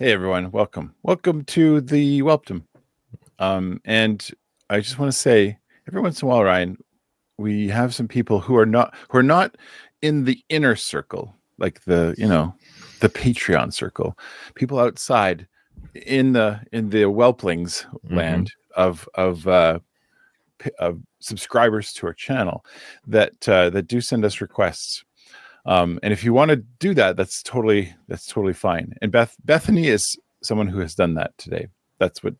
Hey everyone, welcome to the Welptum. And I just want to say, every once in a while, Ryan, we have some people who are not in the inner circle, like the Patreon circle. People outside in the Whelplings land of subscribers to our channel that do send us requests. And if you want to do that, that's totally fine. And Bethany is someone who has done that today. That's what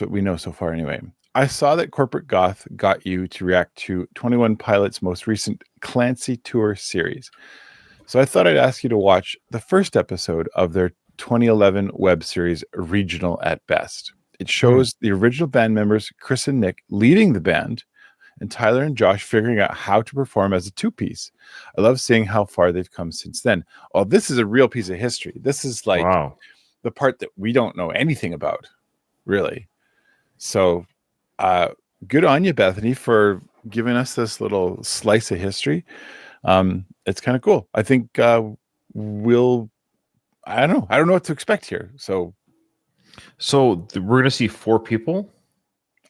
we know so far, anyway. I saw that Corporate Goth got you to react to 21 Pilots' most recent Clancy Tour series. So I thought I'd ask you to watch the first episode of their 2011 web series, Regional at Best. It shows the original band members, Chris and Nick, leading the band, and Tyler and Josh figuring out how to perform as a two-piece. I love seeing how far they've come since then. Oh, this is a real piece of history. This is like the part that we don't know anything about, really. So good on you, Bethany, for giving us this little slice of history. It's kind of cool. I think I don't know what to expect here. So we're going to see 4 people?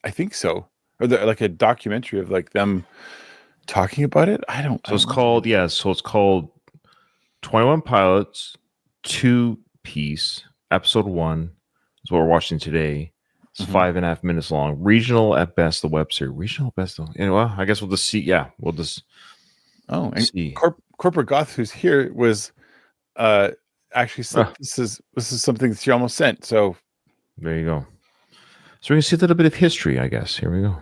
I think so. Or like a documentary of like them talking about it. It's called 21 Pilots 2-piece. Episode 1 is what we're watching today. It's 5.5 minutes long. Regional at Best, the web series. Regional at Best. Well, I guess we'll just see. Yeah, we'll just see. Corporate Goth, who's here, was actually said this is something that she almost sent. So there you go. So we're going to see a little bit of history, I guess. Here we go.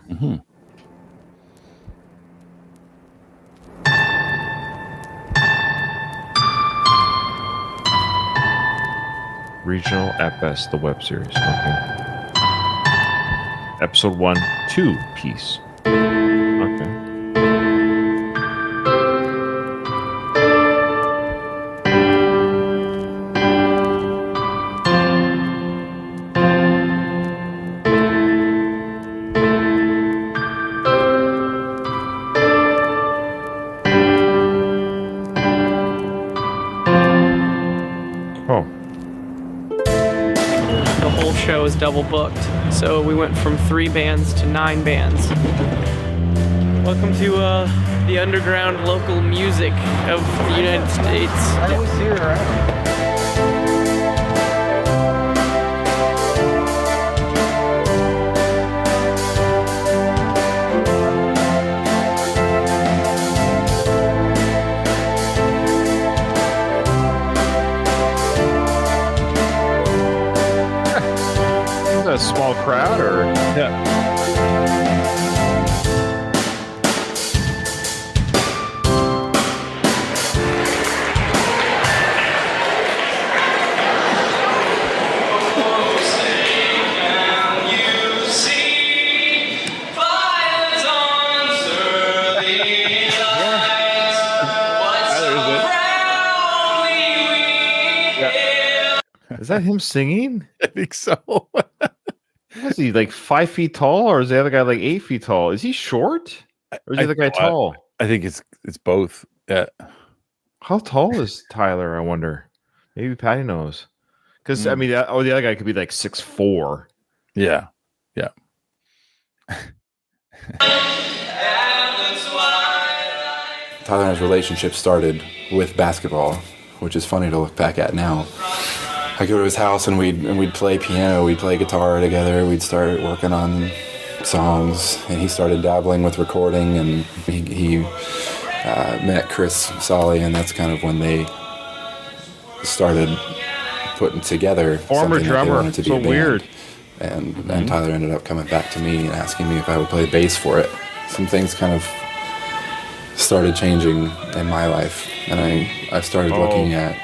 Regional at Best, the web series. Okay. Episode 1, 2-piece. Okay. Show is double booked, so we went from 3 bands to 9 bands. Welcome to the underground local music of the United States. I always see her around. A small crowd, or Is that him singing? I think so. Is he like 5 feet tall, or is the other guy like 8 feet tall? Is he short, or is the other guy tall? I think it's both. Yeah. How tall is Tyler? I wonder. Maybe Patty knows. Because I mean, the other guy could be like 6'4". Yeah. Tyler and I's relationship started with basketball, which is funny to look back at now. I go to his house and we'd play piano, we'd play guitar together, we'd start working on songs, and he started dabbling with recording, and he met Chris Solly, and that's kind of when they started putting together former drummer. To be so weird. And Tyler ended up coming back to me and asking me if I would play bass for it. Some things kind of started changing in my life, and I started looking at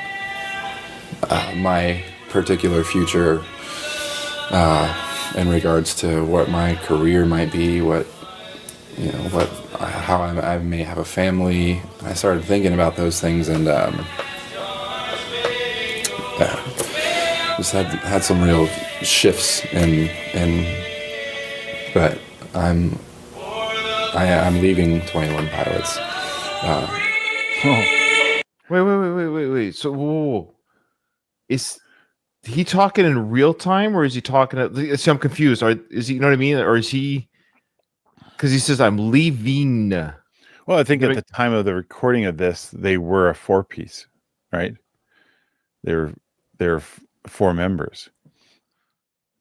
my particular future in regards to what my career might be, how I may have a family. I started thinking about those things, and just had some real shifts but I'm leaving 21 Pilots. Wait. So, whoa. he talking in real time, or is he talking? See, I'm confused. Is he? You know what I mean? Or is he? Because he says I'm leaving. Well, I think at the time of the recording of this, they were a 4-piece, right? They're 4 members.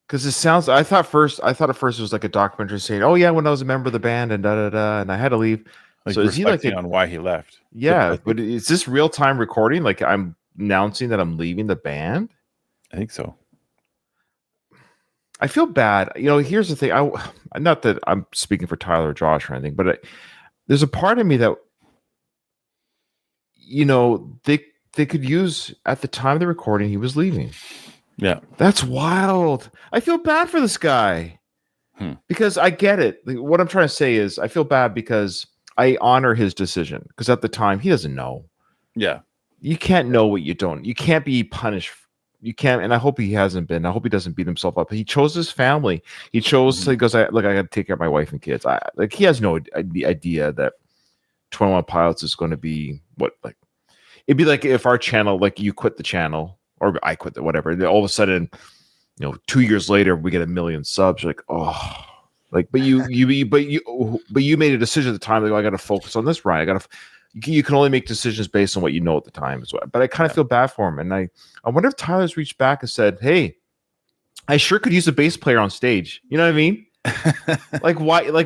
Because it sounds. I thought at first it was like a documentary saying, "Oh yeah, when I was a member of the band and da da da, and I had to leave." Like, so is he like on why he left? Yeah, but is this real time recording? Like I'm announcing that I'm leaving the band? I think so. I feel bad. Here's the thing. Not that I'm speaking for Tyler or Josh or anything, but there's a part of me that they could use at the time of the recording he was leaving. Yeah, that's wild. I feel bad for this guy because I get it. What I'm trying to say is I feel bad because I honor his decision because at the time he doesn't know. Yeah, you can't know what you don't. You can't be punished. You can't, and I hope he hasn't been. I hope he doesn't beat himself up. He chose his family. He chose. He goes, I got to take care of my wife and kids. He has no idea that 21 Pilots is going to be what like. It'd be like if our channel, like you quit the channel or I quit the whatever. And all of a sudden, 2 years later we get 1 million subs. You're like, oh, like, but you made a decision at the time. Like, I got to focus on this, Ryan. You can only make decisions based on what you know at the time as well. But I kind of feel bad for him. And I wonder if Tyler's reached back and said, hey, I sure could use a bass player on stage. You know what I mean?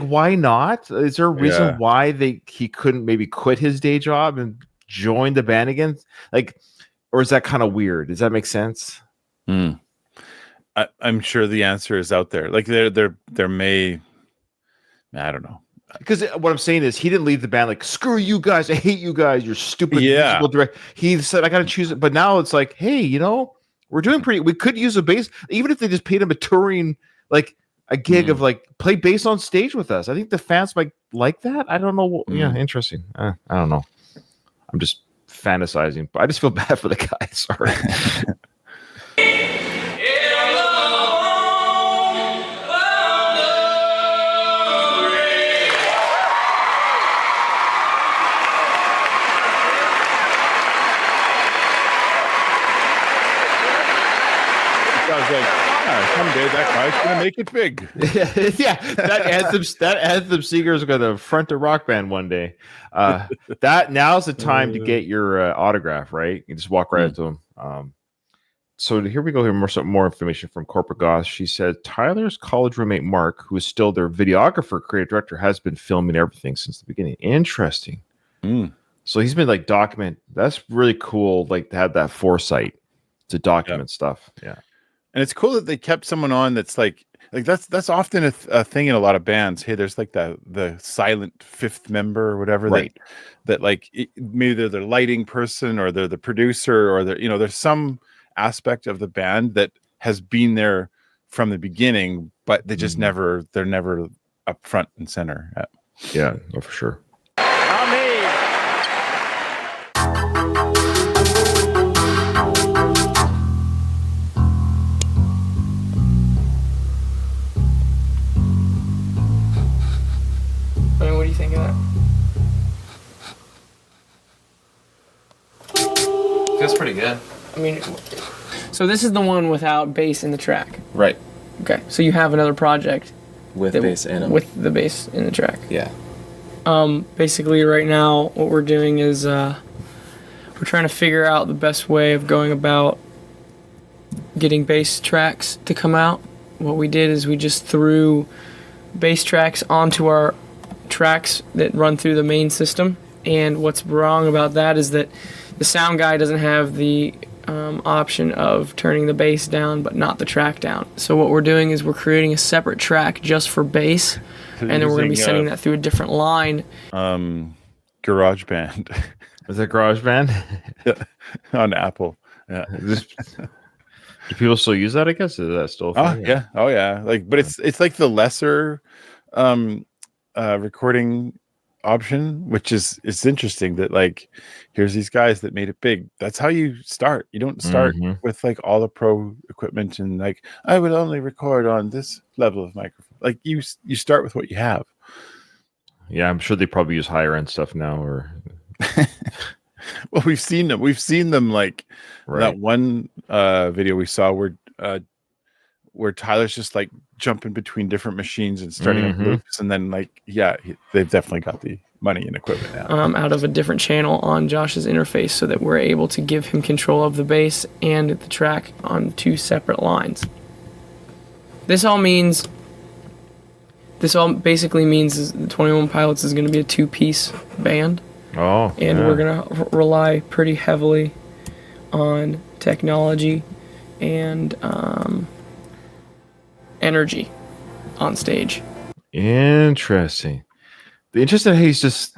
Why not? Is there a reason why he couldn't maybe quit his day job and join the band again? Or is that kind of weird? Does that make sense? I'm sure the answer is out there. Like there may, I don't know. Because what I'm saying is he didn't leave the band like, screw you guys, I hate you guys, you're stupid. Direct. He said, I got to choose it. But now it's like, hey, we're doing we could use a bass, even if they just paid him a touring, like a gig of like play bass on stage with us. I think the fans might like that. I don't know. Yeah, interesting. I don't know. I'm just fantasizing, but I just feel bad for the guy. Sorry. Someday that guy's gonna make it big. Yeah, that anthem singer is gonna front a rock band one day. That now's the time to get your autograph, right? You just walk right up to him. So here we go. Here more information from Corporate Goss. She said Tyler's college roommate Mark, who is still their videographer, creative director, has been filming everything since the beginning. Interesting. So he's been like document. That's really cool. Like to have that foresight to document stuff. Yeah. And it's cool that they kept someone on that's like that's often a thing in a lot of bands. Hey, there's like the silent fifth member or whatever, right? That like maybe they're the lighting person or they're the producer or there's some aspect of the band that has been there from the beginning, but they just they're never up front and center. Yeah, for sure. What do you think of that? Feels pretty good. I mean, so this is the one without bass in the track. Right. Okay, so you have another project with bass in them. With the bass in the track. Yeah. Basically right now what we're doing is we're trying to figure out the best way of going about getting bass tracks to come out. What we did is we just threw bass tracks onto our tracks that run through the main system, and what's wrong about that is that the sound guy doesn't have the option of turning the bass down but not the track down. So what we're doing is we're creating a separate track just for bass, and then we're going to be sending that through a different line. GarageBand. Is it GarageBand? Yeah, on Apple. Yeah. Do people still use that? I guess is that still? Yeah. Oh yeah. Like, but it's like the lesser recording option, which is it's interesting that like here's these guys that made it big. That's how you start. You don't start with like all the pro equipment and like I would only record on this level of microphone. Like you start with what you have. Yeah, I'm sure they probably use higher end stuff now, or Well, we've seen them. We've seen them like Right. that one video we saw where Tyler's just like jumping between different machines and starting up loops, and then like they've definitely got the money and equipment now. Out of a different channel on Josh's interface, so that we're able to give him control of the bass and the track on 2 separate lines. This all basically means is the 21 Pilots is going to be a 2-piece band. Oh, and we're going to rely pretty heavily on technology and energy on stage. Interesting. The interesting, he's just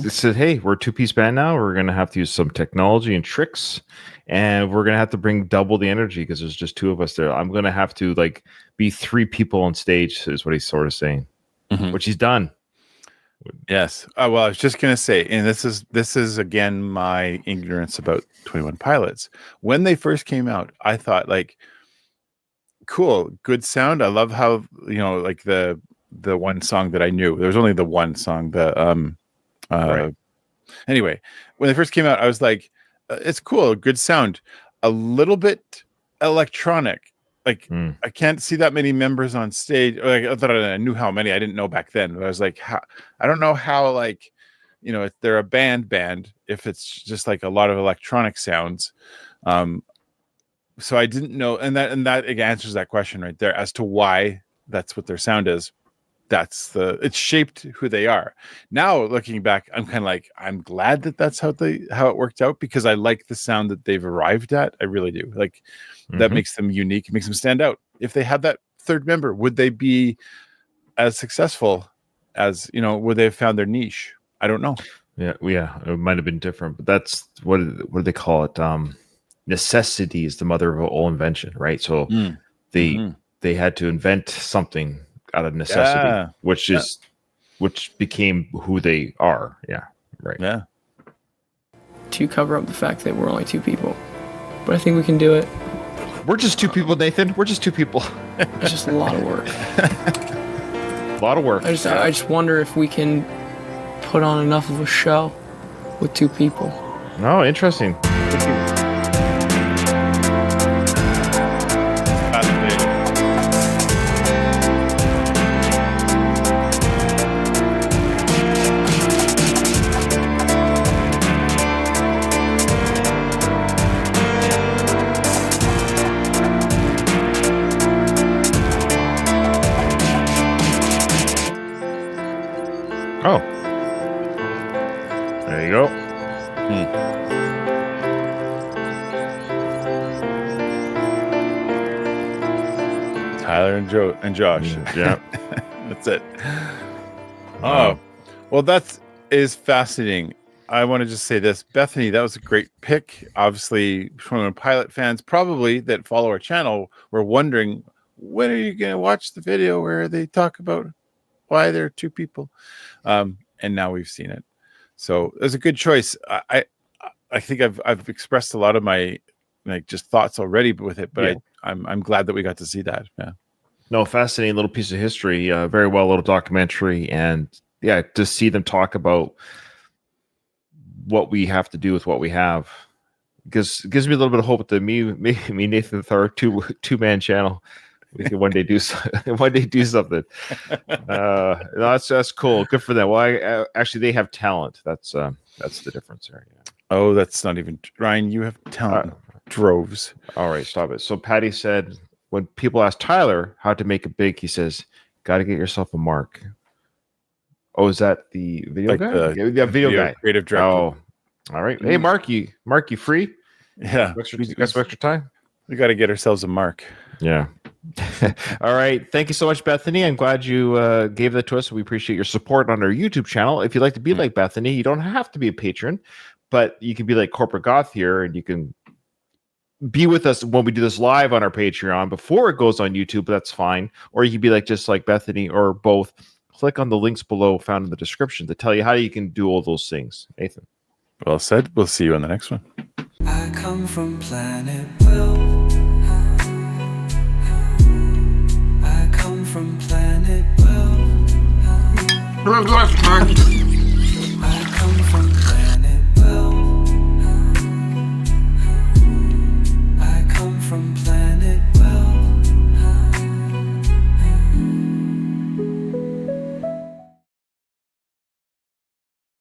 said, hey, we're a 2-piece band now. We're going to have to use some technology and tricks, and we're going to have to bring double the energy because there's just 2 of us there. I'm going to have to like be 3 people on stage is what he's sort of saying, which he's done. Yes. Well, I was just going to say, and this is again my ignorance about 21 Pilots. When they first came out, I thought like, cool, good sound. I love how, like the one song that I knew. There was only the one song. Anyway, when they first came out, I was like, it's cool, good sound. A little bit electronic. Like I can't see that many members on stage. Like I thought I knew how many. I didn't know back then. But I was like, I don't know how like, if they're a band, if it's just like a lot of electronic sounds. So I didn't know, and that answers that question right there as to why that's what their sound is. It's shaped who they are. Now looking back, I'm kind of like, I'm glad that's how it worked out, because I like the sound that they've arrived at. I really do. Like that makes them unique. It makes them stand out. If they had that third member, would they be as successful as, would they have found their niche? I don't know. Yeah, it might have been different, but that's what do they call it? Necessity is the mother of all invention, right? So they had to invent something out of necessity, which became who they are. Yeah, right. Yeah. To cover up the fact that we're only 2 people, but I think we can do it. We're just 2 people, Nathan. We're just 2 people. It's just a lot of work. A lot of work. I just wonder if we can put on enough of a show with 2 people. Oh, interesting. Oh, there you go. Tyler and Josh. Yeah, that's it. Oh, well, that is fascinating. I want to just say this, Bethany, that was a great pick. Obviously, from Pilot fans probably that follow our channel were wondering, when are you going to watch the video where they talk about why there are 2 people? And now we've seen it. So it was a good choice. I think I've expressed a lot of my just thoughts already with it, but I'm glad that we got to see that. Yeah. No, fascinating little piece of history. Very well, little documentary, and to see them talk about what we have to do with what we have, gives me a little bit of hope that me Nathan with our two-man channel, we can one day do something. That's cool. Good for them. Well, actually, they have talent. That's the difference there. Yeah. Oh, that's not even Ryan. You have talent droves. All right, stop it. So Patty said, when people ask Tyler how to make it big, he says, "Got to get yourself a mark." Oh, is that the video guy? Yeah, video guy, creative director. Oh, all right. Hey, Mark, you free? Yeah, you got some extra time. We got to get ourselves a mark. Yeah. All right. Thank you so much, Bethany. I'm glad you gave that to us. We appreciate your support on our YouTube channel. If you'd like to be like Bethany, you don't have to be a patron, but you can be like Corporate Goth here, and you can be with us when we do this live on our Patreon before it goes on YouTube. That's fine. Or you can be just like Bethany, or both. Click on the links below found in the description to tell you how you can do all those things. Nathan. Well said. We'll see you on the next one. I come from planet Will. I come from planet Will.